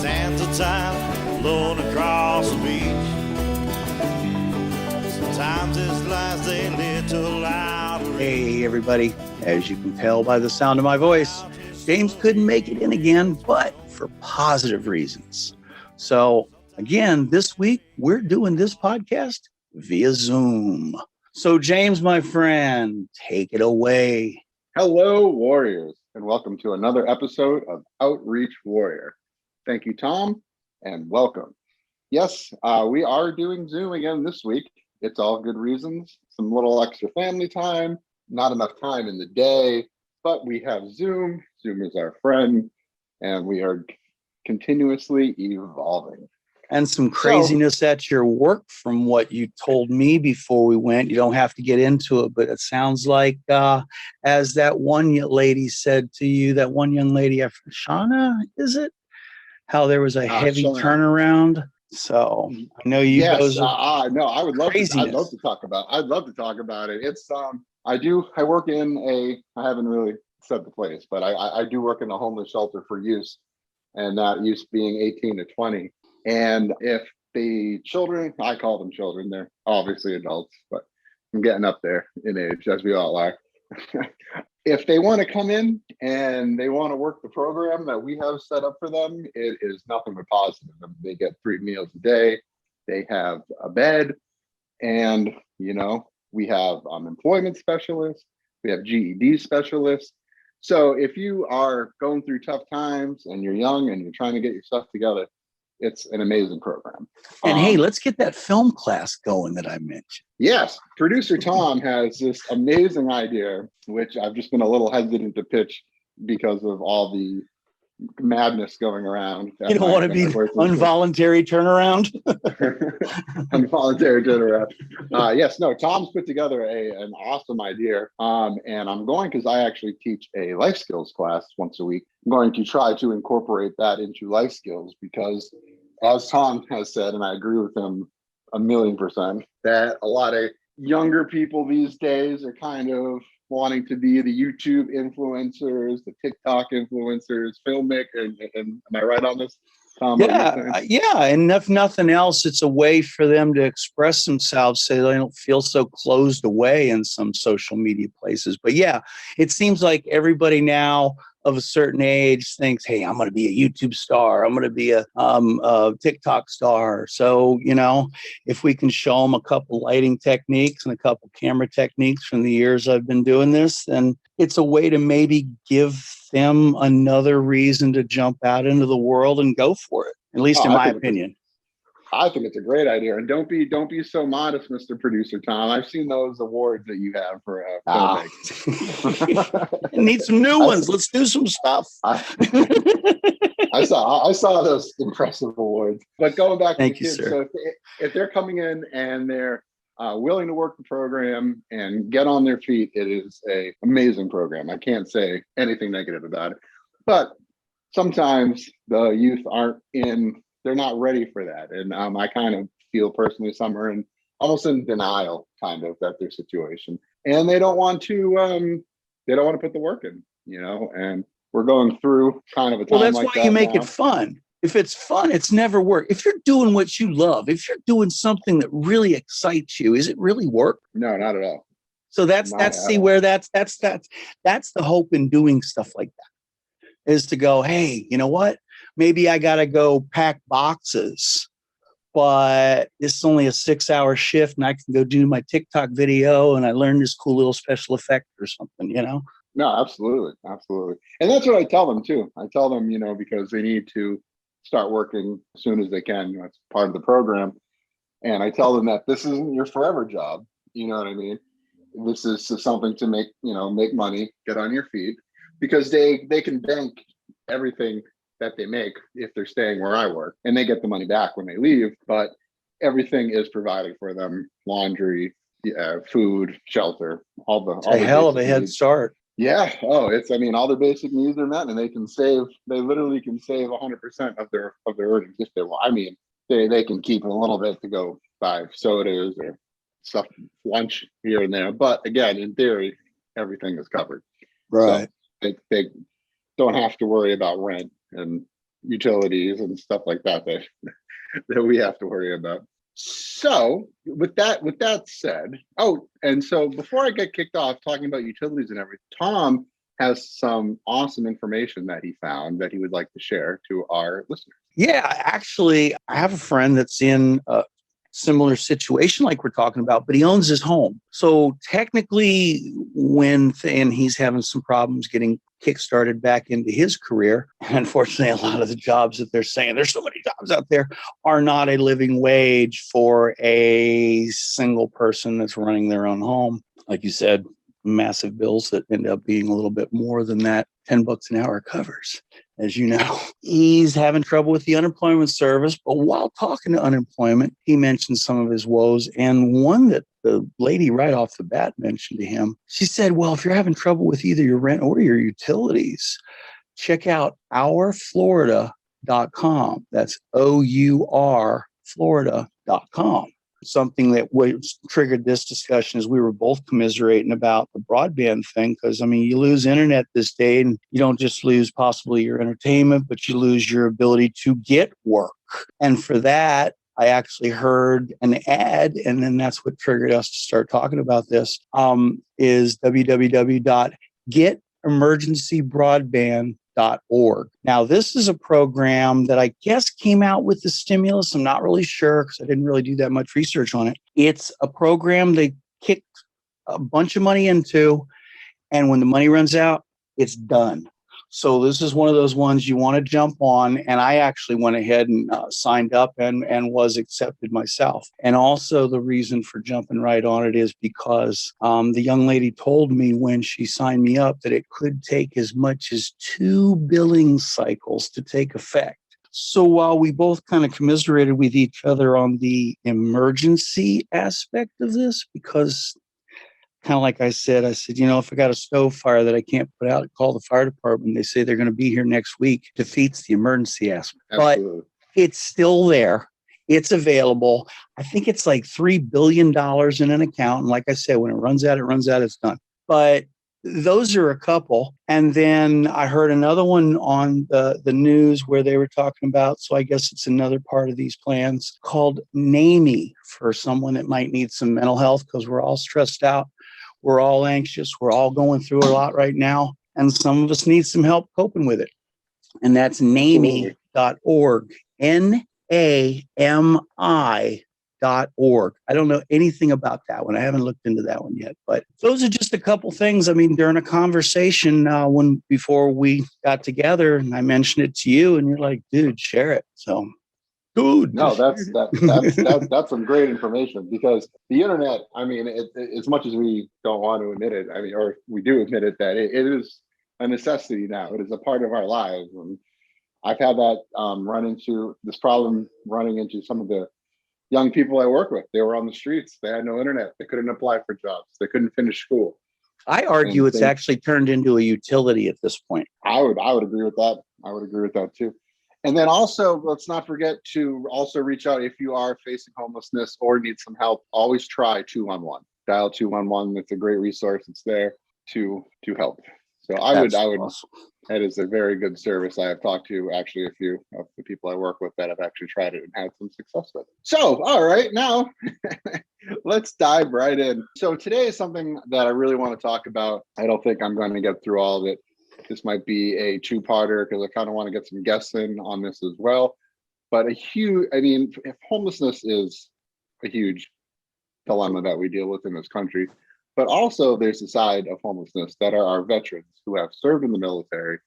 Sands of time blowing across the beach. Sometimes his lies they little louder. Hey everybody, as you can tell by the sound of my voice, James couldn't make it in again, but for positive reasons. So again, this week we're doing this podcast via Zoom. So James, my friend, take it away. Hello, Warriors, and welcome to another episode of Outreach Warrior. Thank you, Tom, and welcome. Yes, we are doing Zoom again this week. It's all good reasons. Some little extra family time, not enough time in the day, but we have Zoom. Zoom is our friend, and we are continuously evolving. And some craziness at your work from what you told me before we went. You don't have to get into it, but it sounds like, as that one lady said to you, that one young lady, Shauna, is it? How there was a heavy turnaround. So I know you. Yes, no, I would love craziness. I'd love to talk about. I'd love to talk about it. It's I work in I haven't really said the place, but I do work in a homeless shelter for youth, and that youth being 18 to 20. And if the children, I call them children, they're obviously adults, but I'm getting up there in age, as we all are. If they want to come in and they want to work the program that we have set up for them, it is nothing but positive. They get 3 meals a day, they have a bed, and we have employment specialists, we have GED specialists. So if you are going through tough times and you're young and you're trying to get your stuff together, it's an amazing program. And hey, let's get that film class going that I mentioned. Yes, producer Tom has this amazing idea, which I've just been a little hesitant to pitch because of all the madness going around. You don't want to be involuntary turnaround. Involuntary turnaround. Yes, no, Tom's put together an awesome idea. And I'm going, because I actually teach a life skills class once a week. I'm going to try to incorporate that into life skills because, as Tom has said, and I agree with him 1,000,000%, that a lot of younger people these days are kind of wanting to be the YouTube influencers, the TikTok influencers, filmmakers. And am I right on this, Tom? Yeah. And if nothing else, it's a way for them to express themselves so they don't feel so closed away in some social media places. But yeah, it seems like everybody now of a certain age thinks, hey, I'm going to be a YouTube star. I'm going to be a TikTok star. So, if we can show them a couple lighting techniques and a couple camera techniques from the years I've been doing this, then it's a way to maybe give them another reason to jump out into the world and go for it, at least in my opinion. I think it's a great idea. And don't be so modest, Mr. Producer Tom. I've seen those awards that you have for filmmaking. Need some new ones. Let's do some stuff. I saw those impressive awards. But going back to Thank the you, kids, sir. so if they're coming in and they're willing to work the program and get on their feet, it is an amazing program. I can't say anything negative about it. But sometimes the youth they're not ready for that. And I kind of feel personally some are almost in denial kind of at their situation. And they don't want to put the work in, and we're going through kind of a time that's like why that you make now. it fun. If it's fun, it's never work. If you're doing what you love, if you're doing something that really excites you, is it really work? No, not at all. So that's the hope in doing stuff like that, is to go, hey, you know what? Maybe I got to go pack boxes, but this is only a 6-hour shift and I can go do my TikTok video and I learned this cool little special effect or something, No, absolutely. Absolutely. And that's what I tell them too. I tell them, because they need to start working as soon as they can. It's part of the program. And I tell them that this isn't your forever job. You know what I mean? This is something to make money, get on your feet, because they can bank everything that they make if they're staying where I work, and they get the money back when they leave, but everything is provided for them: laundry, food, shelter, all the hell of a head start. Yeah. Oh, all their basic needs are met, and they literally can save 100% of their earnings if they want. They can keep a little bit to go buy sodas or stuff, lunch here and there. But again, in theory, everything is covered. So they don't have to worry about rent and utilities and stuff like that that we have to worry about. So with that said, and so before I get kicked off talking about utilities and everything, Tom has some awesome information that he found that he would like to share to our listeners. Yeah, actually, I have a friend that's in a similar situation like we're talking about, but he owns his home. So technically, and he's having some problems getting kickstarted back into his career. And unfortunately, a lot of the jobs that they're saying, there's so many jobs out there, are not a living wage for a single person that's running their own home. Like you said, massive bills that end up being a little bit more than that $10 an hour covers. As you know, he's having trouble with the unemployment service. But while talking to unemployment, he mentioned some of his woes. And one that the lady right off the bat mentioned to him, she said, well, if you're having trouble with either your rent or your utilities, check out ourflorida.com. That's OUR Florida.com. Something that triggered this discussion is we were both commiserating about the broadband thing, because, I mean, you lose internet this day and you don't just lose possibly your entertainment, but you lose your ability to get work. And for that, I actually heard an ad, and then that's what triggered us to start talking about this, is www.getemergencybroadband.org. Now, this is a program that I guess came out with the stimulus. I'm not really sure because I didn't really do that much research on it. It's a program they kicked a bunch of money into, and when the money runs out, it's done. So this is one of those ones you want to jump on. And I actually went ahead and signed up and was accepted myself. And also the reason for jumping right on it is because the young lady told me when she signed me up that it could take as much as 2 billing cycles to take effect. So while we both kind of commiserated with each other on the emergency aspect of this, because kind of like I said, if I got a stove fire that I can't put out, call the fire department. They say they're going to be here next week. Defeats the emergency aspect. Absolutely. But it's still there. It's available. I think it's like $3 billion in an account. And like I said, when it runs out, it's done. But those are a couple. And then I heard another one on the news where they were talking about, so I guess it's another part of these plans, called NAMI, for someone that might need some mental health, because we're all stressed out. We're all anxious. We're all going through a lot right now. And some of us need some help coping with it. And that's NAMI.org. NAMI.org. I don't know anything about that one. I haven't looked into that one yet. But those are just a couple things. I mean, during a conversation before we got together, and I mentioned it to you, and you're like, dude, share it. So dude. No, that's some great information, because the internet, I mean, as much as we don't want to admit it, I mean, or we do admit it, that it is a necessity now. It is a part of our lives. And I've had that run into this problem running into some of the young people I work with. They were on the streets. They had no internet. They couldn't apply for jobs. They couldn't finish school. I argue it's actually turned into a utility at this point. I would agree with that. I would agree with that too. And then also, let's not forget to also reach out if you are facing homelessness or need some help. Always try 211. Dial 211. It's a great resource. It's there to help. So I would. Awesome. That is a very good service. I have talked to actually a few of the people I work with that have actually tried it and had some success with it. So, all right, now let's dive right in. So today is something that I really want to talk about. I don't think I'm going to get through all of it. This might be a two-parter because I kind of want to get some guests in on this as well. But if homelessness is a huge dilemma that we deal with in this country, but also there's a side of homelessness that are our veterans who have served in the military,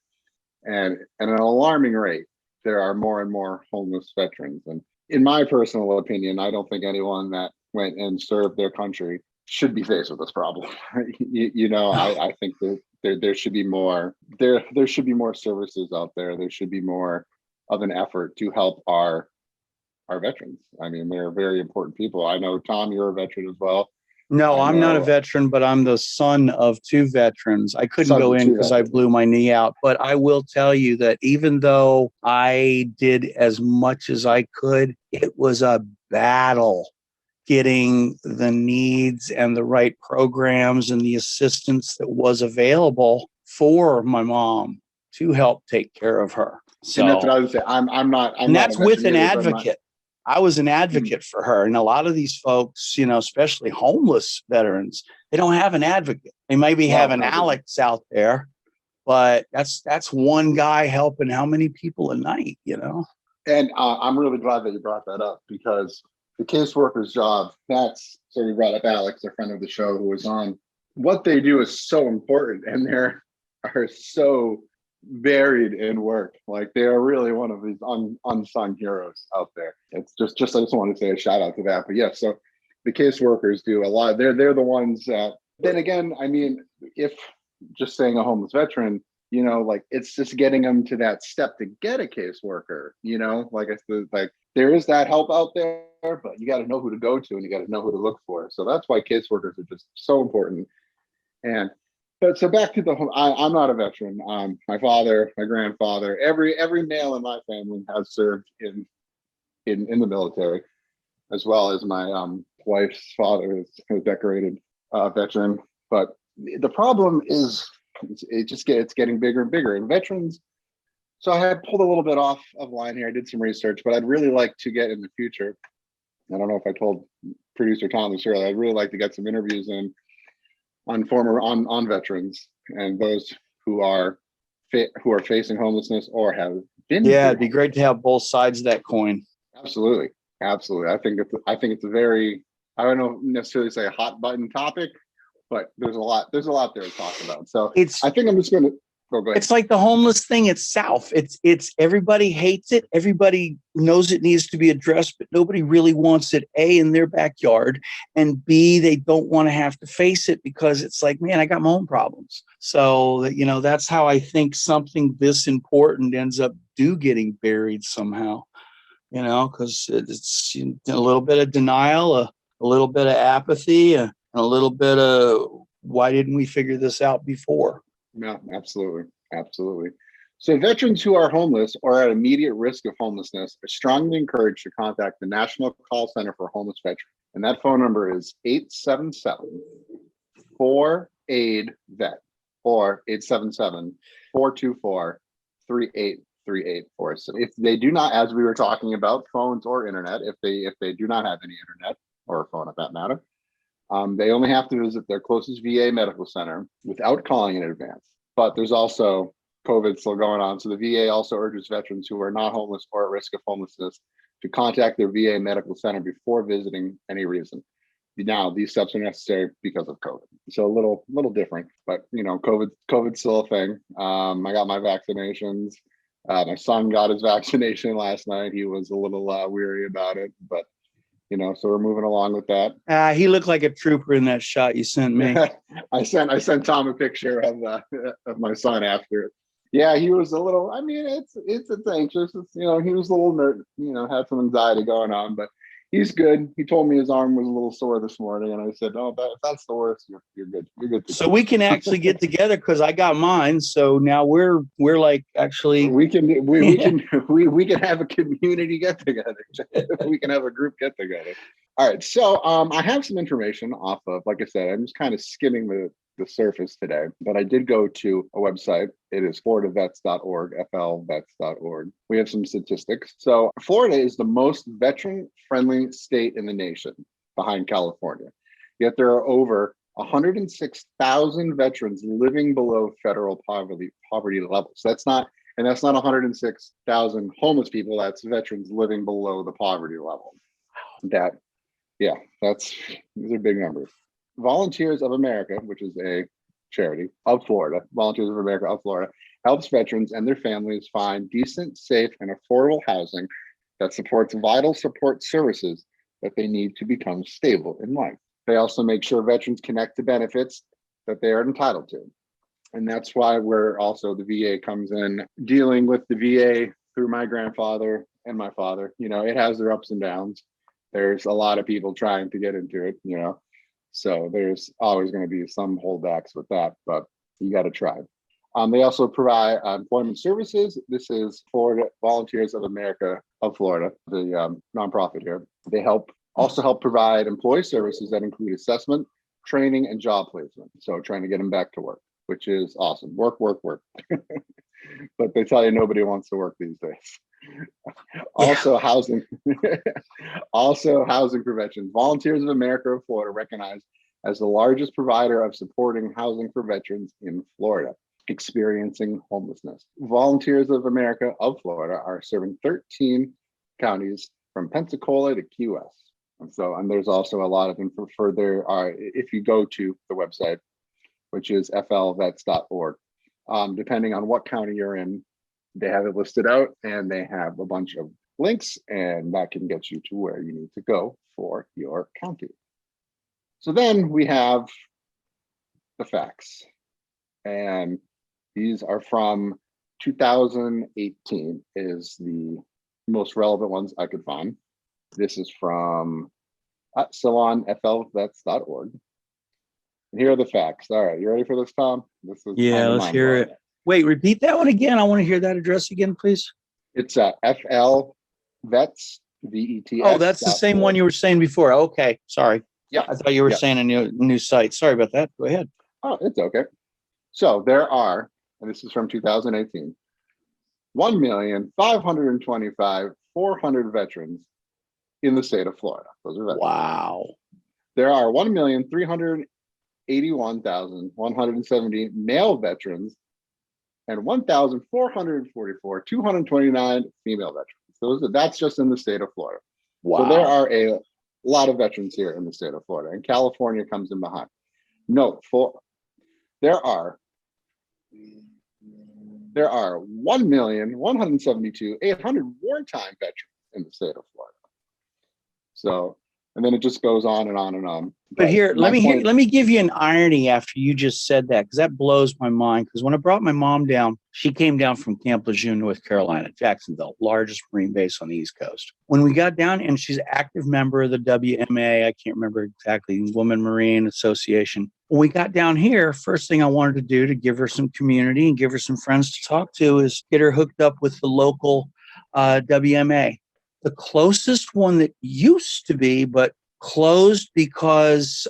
and at an alarming rate, there are more and more homeless veterans. And in my personal opinion, I don't think anyone that went and served their country should be faced with this problem. I think that there should be more. There should be more services out there. There should be more of an effort to help our veterans. I mean, they're very important people. I know, Tom, you're a veteran as well. No, I'm not a veteran, but I'm the son of 2 veterans. I couldn't go in because I blew my knee out. But I will tell you that even though I did as much as I could, it was a battle getting the needs and the right programs and the assistance that was available for my mom to help take care of her. So And that's what I would say. I'm and not a that's with an veteran either, but advocate. I was an advocate for her. And a lot of these folks, especially homeless veterans, they don't have an advocate. They maybe have an Alex out there, but that's one guy helping how many people a night, And I'm really glad that you brought that up, because the caseworker's job, so we brought up Alex, a friend of the show who was on. What they do is so important, and they're are so varied in work. Like, they are really one of these unsung heroes out there. It's just I just want to say a shout out to that. But yeah, so the caseworkers do a lot. They're the ones that, then again, I mean, if just saying a homeless veteran, like, it's just getting them to that step to get a caseworker, like I said, like, there is that help out there, but you got to know who to go to and you got to know who to look for. So that's why caseworkers are just so important. But so back to the home, I'm not a veteran. My father, my grandfather, every male in my family has served in the military, as well as my wife's father is a decorated veteran. But the problem is, it's getting bigger and bigger. And veterans, so I had pulled a little bit off of line here. I did some research, but I'd really like to get in the future. I don't know if I told producer Tom this earlier. I'd really like to get some interviews in on veterans and those who are facing homelessness or have been. Yeah, it'd be great to have both sides of that coin. Absolutely. I think it's a very, I don't know necessarily say a hot button topic, but there's a lot there to talk about. So I think I'm just going to go ahead. It's like the homeless thing itself. It's everybody hates it. Everybody knows it needs to be addressed, but nobody really wants it, A, in their backyard, and B, they don't want to have to face it because it's like, man, I got my own problems. So, that's how I think something this important ends up getting buried somehow, because it's a little bit of denial, a little bit of apathy, a little bit of why didn't we figure this out before? Yeah, absolutely. So veterans who are homeless or at immediate risk of homelessness are strongly encouraged to contact the National Call Center for Homeless Veterans. And that phone number is 877-4AID-VET or 877-424-3838. So if they do not, as we were talking about phones or internet, if they do not have any internet or a phone at that matter, they only have to visit their closest VA medical center without calling in advance. But there's also COVID still going on. So the VA also urges veterans who are not homeless or at risk of homelessness to contact their VA medical center before visiting any reason. Now, these steps are necessary because of COVID. So a little different, but COVID's still a thing. I got my vaccinations. My son got his vaccination last night. He was a little weary about it, but so we're moving along with that. He looked like a trooper in that shot you sent me. I sent Tom a picture of my son after it. Yeah, he was a little. I mean, it's anxious. He was a little nerd. Had some anxiety going on, but he's good. He told me his arm was a little sore this morning, and I said, "Oh, if that's the worst, you're good. You're good." So we can actually get together because I got mine. So now we're like actually we can have a community get together. We can have a group get together. All right. So I have some information off of, like I said, I'm just kind of skimming the surface today, but I did go to a website. It is floridavets.org, flvets.org. We have some statistics. So Florida is the most veteran-friendly state in the nation, behind California. Yet there are over 106,000 veterans living below federal poverty levels. That's not 106,000 homeless people. That's veterans living below the poverty level. These are big numbers. Volunteers of America, which is a charity of Florida, Volunteers of America of Florida, helps veterans and their families find decent, safe, and affordable housing that supports vital support services that they need to become stable in life. They also make sure veterans connect to benefits that they are entitled to. And that's why the VA comes in, dealing with the VA through my grandfather and my father. It has their ups and downs. There's a lot of people trying to get into it, So there's always going to be some holdbacks with that, but you got to try. They also provide employment services. This is Florida Volunteers of America of Florida, the nonprofit here. They help Also help provide employee services that include assessment, training, and job placement. So trying to get them back to work, which is awesome. Work, work, work. But they tell you nobody wants to work these days. Also housing, also housing prevention. Volunteers of America of Florida recognized as the largest provider of supporting housing for veterans in Florida experiencing homelessness. Volunteers of America of Florida are serving 13 counties from Pensacola to Key West. And there's also a lot of info further. If you go to the website, which is flvets.org, depending on what county you're in, they have it listed out, and they have a bunch of links, and that can get you to where you need to go for your county. So then we have the facts, and these are from 2018 is the most relevant ones I could find. This is from salonflvets.org. And here are the facts. All right, you ready for this, Tom? This is let's hear it. Wait, repeat that one again. I want to hear that address again, please. It's FL Vets, VETS. Oh, that's the same one you were saying before. Okay, sorry. Yeah, I thought you were saying a new site. Sorry about that. Go ahead. Oh, it's okay. So there are, and this is from 2018, 1,525,400 veterans in the state of Florida. Those are veterans. Wow. There are 1,381,170 male veterans and 1,444, 229 female veterans. That's just in the state of Florida. Wow. So there are a lot of veterans here in the state of Florida, and California comes in behind. Note, there are 1,172,800 wartime veterans in the state of Florida. So, and then it just goes on and on and on. But here, let me give you an irony after you just said that, because that blows my mind. Because when I brought my mom down, she came down from Camp Lejeune, North Carolina, Jacksonville, largest Marine base on the East Coast. When we got down, and she's an active member of the WMA, I can't remember exactly, Women Marine Association. When we got down here, first thing I wanted to do to give her some community and give her some friends to talk to is get her hooked up with the local WMA. The closest one that used to be, but closed because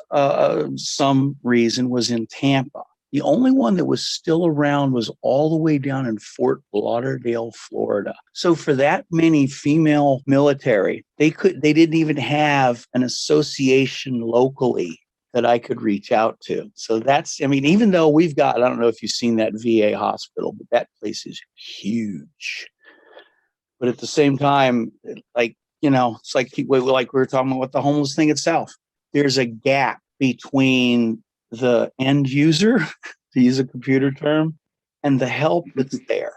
some reason, was in Tampa. The only one that was still around was all the way down in Fort Lauderdale, Florida. So for that many female military, they didn't even have an association locally that I could reach out to. So that's, I mean, even though we've got, I don't know if you've seen that VA hospital, but that place is huge. But at the same time, like, you know, it's like we were talking about with the homeless thing itself. There's a gap between the end user, to use a computer term, and the help that's there.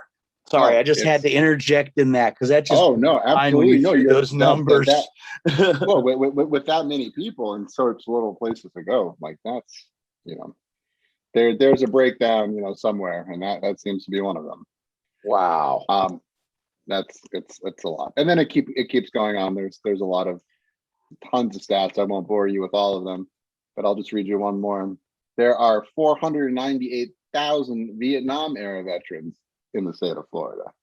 Sorry, I just had to interject in that because that just no, absolutely, no, those numbers. Well, with that many people and such little places to go, like that's, you know, there's a breakdown, you know, somewhere, and that seems to be one of them. Wow. It's a lot, and then it keeps going on. There's a lot of tons of stats. I won't bore you with all of them, but I'll just read you one more. There are 498,000 Vietnam era veterans in the state of Florida.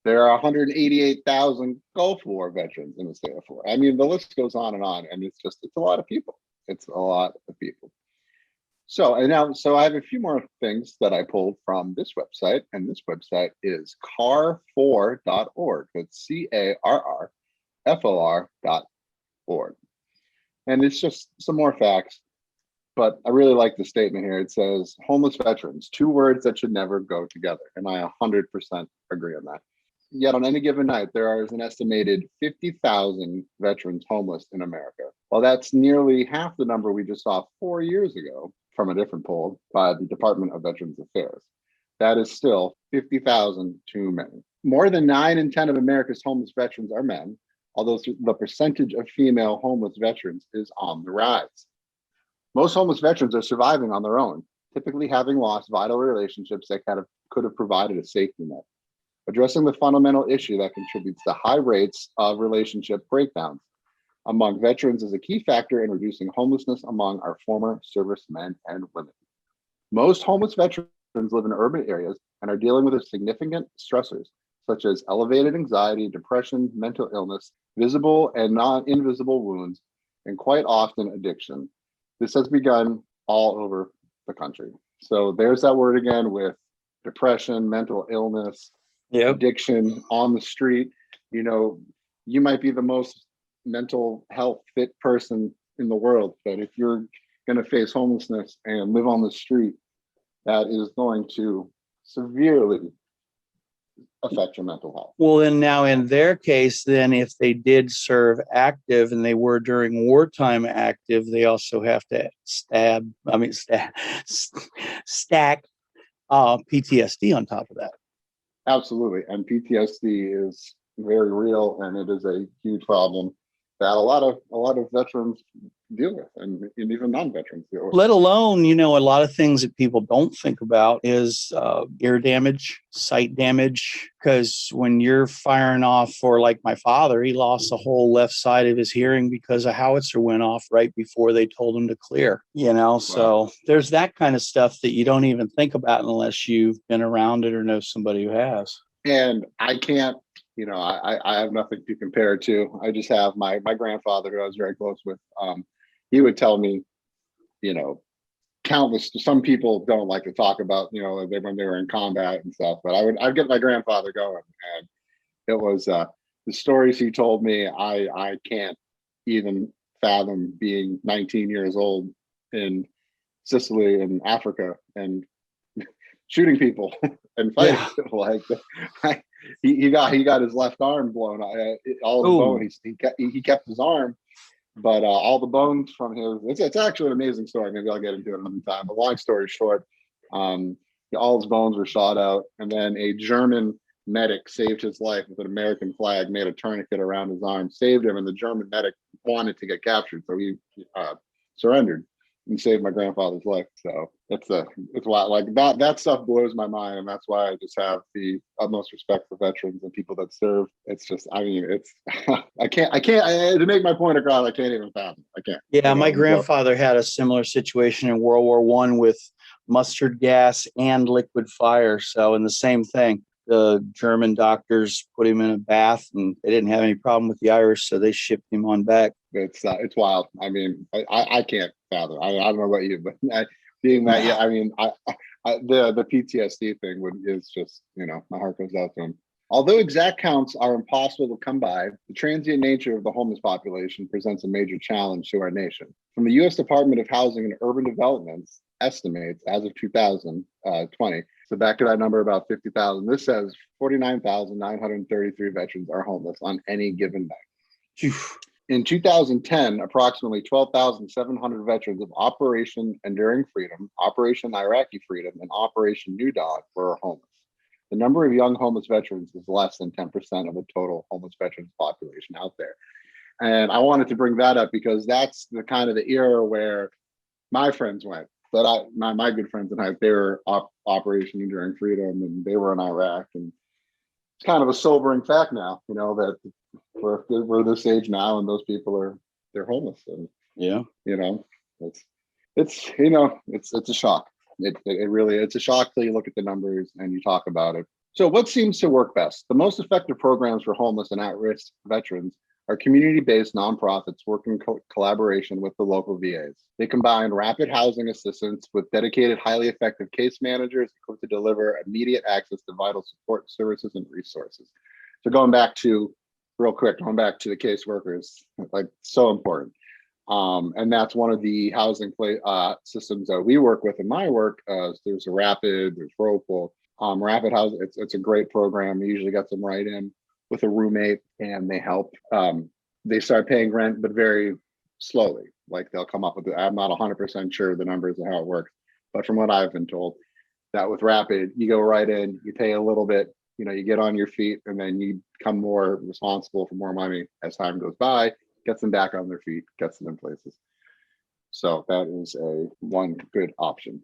There are 188,000 Gulf War veterans in the state of Florida. I mean, the list goes on, and it's a lot of people. It's a lot of people. So I have a few more things that I pulled from this website, and this website is carfor.org. That's CARRFOR.org. And it's just some more facts, but I really like the statement here. It says, homeless veterans, two words that should never go together. And I 100% agree on that. Yet on any given night, there is an estimated 50,000 veterans homeless in America. Well, that's nearly half the number we just saw 4 years ago from a different poll by the Department of Veterans Affairs. That is still 50,000 too many. More than 9 in 10 of America's homeless veterans are men, although the percentage of female homeless veterans is on the rise. Most homeless veterans are surviving on their own, typically having lost vital relationships that could have provided a safety net. Addressing the fundamental issue that contributes to high rates of relationship breakdowns among veterans is a key factor in reducing homelessness among our former servicemen and women. Most homeless veterans live in urban areas and are dealing with significant stressors such as elevated anxiety, depression, mental illness, visible and non-invisible wounds, and quite often addiction. This has begun all over the country. So there's that word again with depression, mental illness, Yep. addiction on the street. You know, you might be the most mental health fit person in the world, but if you're going to face homelessness and live on the street, that is going to severely affect your mental health. Well, then now in their case, then if they did serve active and they were during wartime active, they also have to stack PTSD on top of that. Absolutely. And PTSD is very real, and it is a huge problem that a lot of veterans deal with, and even non-veterans deal with. Let alone, a lot of things that people don't think about is ear damage, sight damage. Because when you're firing off, for like my father, he lost the whole left side of his hearing because a howitzer went off right before they told him to clear. So there's that kind of stuff that you don't even think about unless you've been around it or know somebody who has. And I can't, I have nothing to compare it to. I just have my grandfather, who I was very close with. He would tell me, countless. Some people don't like to talk about, when they were in combat and stuff. But I'd get my grandfather going, and it was the stories he told me. I can't even fathom being 19 years old in Sicily in Africa and shooting people and fighting. Like he got his left arm blown. All the bone. He kept his arm, but all the bones from his. It's actually an amazing story. Maybe I'll get into it another time. But long story short, all his bones were shot out, and then a German medic saved his life with an American flag, made a tourniquet around his arm, saved him, and the German medic wanted to get captured, so he surrendered and saved my grandfather's life. So it's wild. Like that stuff blows my mind, and that's why I just have the utmost respect for veterans and people that serve. It's just, it's I can't to make my point across. I can't even fathom. I can't. Yeah, my grandfather had a similar situation in World War I with mustard gas and liquid fire. So, in the same thing, the German doctors put him in a bath, and they didn't have any problem with the Irish, so they shipped him on back. It's wild. I mean, I can't fathom. I don't know about you, but being that, yeah, I mean, the PTSD thing is just, my heart goes out to him. Although exact counts are impossible to come by, the transient nature of the homeless population presents a major challenge to our nation. From the U.S. Department of Housing and Urban Development's estimates as of 2020, so back to that number, about 50,000, this says 49,933 veterans are homeless on any given night. In 2010, approximately 12,700 veterans of Operation Enduring Freedom, Operation Iraqi Freedom, and Operation New Dawn were homeless. The number of young homeless veterans is less than 10% of the total homeless veterans population out there. And I wanted to bring that up because that's the kind of the era where my friends went. But my good friends and I, they were Operation Enduring Freedom, and they were in Iraq. And it's kind of a sobering fact now, that we're this age now, and those people they're homeless. And yeah, it's a shock. It really, it's a shock till you look at the numbers and you talk about it. So what seems to work best? The most effective programs for homeless and at-risk veterans are community-based nonprofits working in collaboration with the local VAs. They combine rapid housing assistance with dedicated, highly effective case managers equipped to deliver immediate access to vital support services and resources. So going back to the case workers, like so important. And that's one of the housing systems that we work with in my work. There's a Rapid, there's Whirlpool. Rapid Housing, it's a great program. You usually get them right in with a roommate, and they help. They start paying rent, but very slowly. Like they'll come up with I'm not 100% sure the numbers and how it works, but from what I've been told, that with Rapid, you go right in, you pay a little bit, you get on your feet, and then you become more responsible for more money as time goes by, gets them back on their feet, gets them in places. So that is one good option.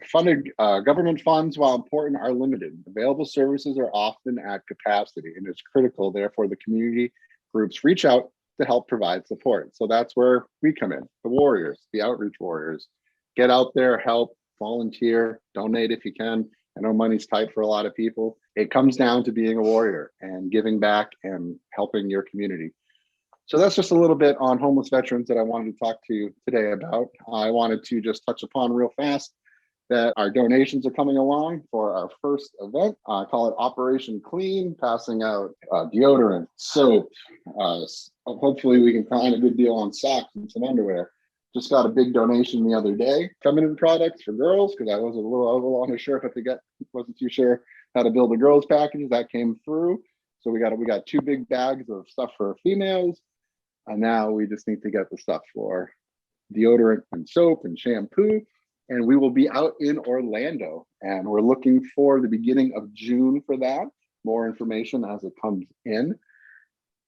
Funded government funds, while important, are limited. Available services are often at capacity, and it's critical. Therefore, the community groups reach out to help provide support. So that's where we come in. The warriors, the outreach warriors, get out there, help, volunteer, donate if you can. I know money's tight for a lot of people. It comes down to being a warrior and giving back and helping your community. So that's just a little bit on homeless veterans that I wanted to talk to you today about. I wanted to just touch upon real fast that our donations are coming along for our first event. I call it Operation Clean, passing out deodorant, soap. Hopefully we can find a good deal on socks and some underwear. Just got a big donation the other day. Feminine products for girls, because I was a little unsure if I could wasn't too sure how to build a girls package. That came through. So we got 2 big bags of stuff for females. And now we just need to get the stuff for deodorant and soap and shampoo. And we will be out in Orlando. And we're looking for the beginning of June for that. More information as it comes in.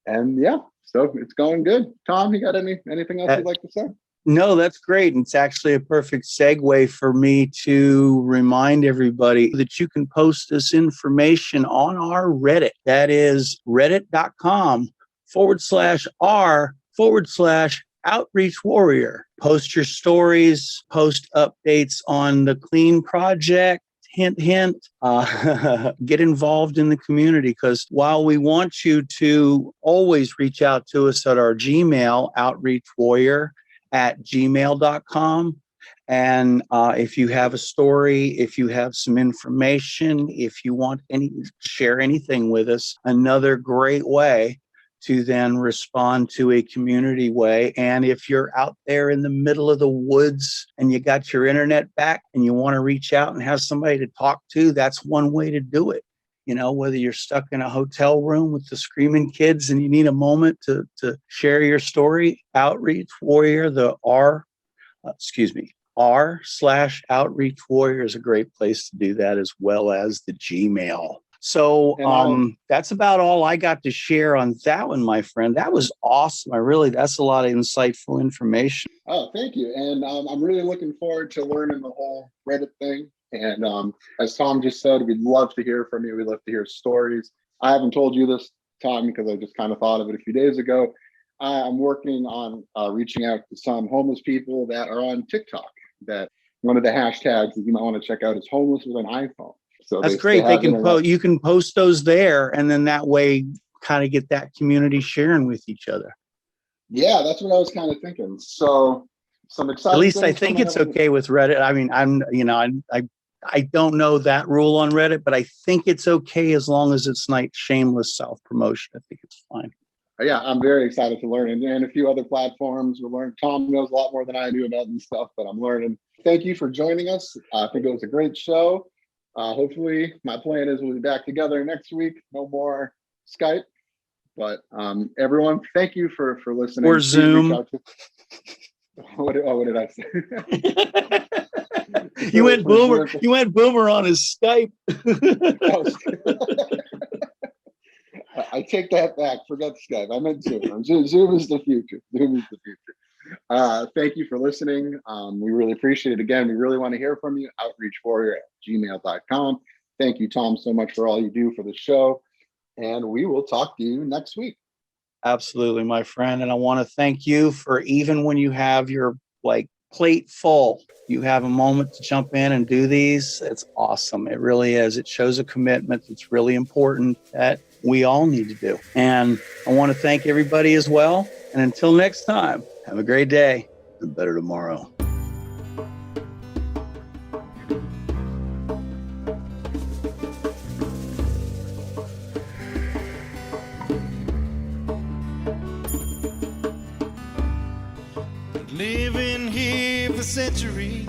And yeah, so it's going good. Tom, you got anything else you'd like to say? No, that's great. And it's actually a perfect segue for me to remind everybody that you can post this information on our Reddit. That is reddit.com/r/outreach warrior. Post your stories, post updates on the Clean Project. Hint, hint, get involved in the community, because while we want you to always reach out to us at our Gmail, outreachwarrior@gmail.com. And if you have a story, if you have some information, if you want share anything with us, another great way to then respond to a community way. And if you're out there in the middle of the woods and you got your internet back and you want to reach out and have somebody to talk to, that's one way to do it. You know, whether you're stuck in a hotel room with the screaming kids and you need a moment to share your story, Outreach Warrior, r/Outreach Warrior is a great place to do that, as well as the Gmail. So that's about all I got to share on that one, my friend. That was awesome. That's a lot of insightful information. Oh, thank you. And I'm really looking forward to learning the whole Reddit thing. And as Tom just said, we'd love to hear from you. We'd love to hear stories. I haven't told you this, Tom, because I just kind of thought of it a few days ago. I'm working on reaching out to some homeless people that are on TikTok. That one of the hashtags that you might want to check out is homeless with an iPhone. So that's great. You can post those there, and then that way kind of get that community sharing with each other. Yeah, that's what I was kind of thinking. So some exciting. At least I think it's okay with Reddit. I mean, I don't know that rule on Reddit, but I think it's okay as long as it's not shameless self-promotion. I think it's fine. Yeah, I'm very excited to learn. And a few other platforms we'll learn. Tom knows a lot more than I do about this stuff, but I'm learning. Thank you for joining us. I think it was a great show. Hopefully, my plan is we'll be back together next week. No more Skype. But everyone, thank you for listening. Or Zoom. What did I say? You went boomer. You went boomer on his Skype. I take that back. Forget Skype. I meant Zoom. Zoom is the future. Zoom is the future. Thank you for listening. We really appreciate it. Again, we really want to hear from you. outreachwarrior@gmail.com. Thank you, Tom, so much for all you do for the show. And we will talk to you next week. Absolutely, my friend. And I want to thank you for, even when you have your plate full, you have a moment to jump in and do these. It's awesome. It really is. It shows a commitment that's really important that we all need to do. And I want to thank everybody as well. And until next time, have a great day and better tomorrow. Living here for centuries,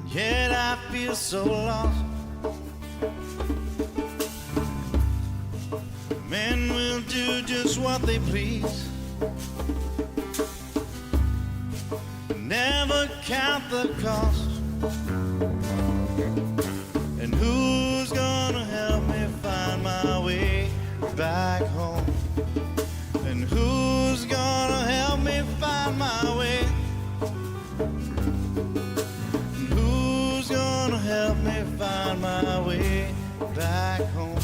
yet I feel so lost. Men will do just what they please, never count the cost. And who's gonna help me find my way back home? And who's gonna help me find my way? And who's gonna help me find my way back home?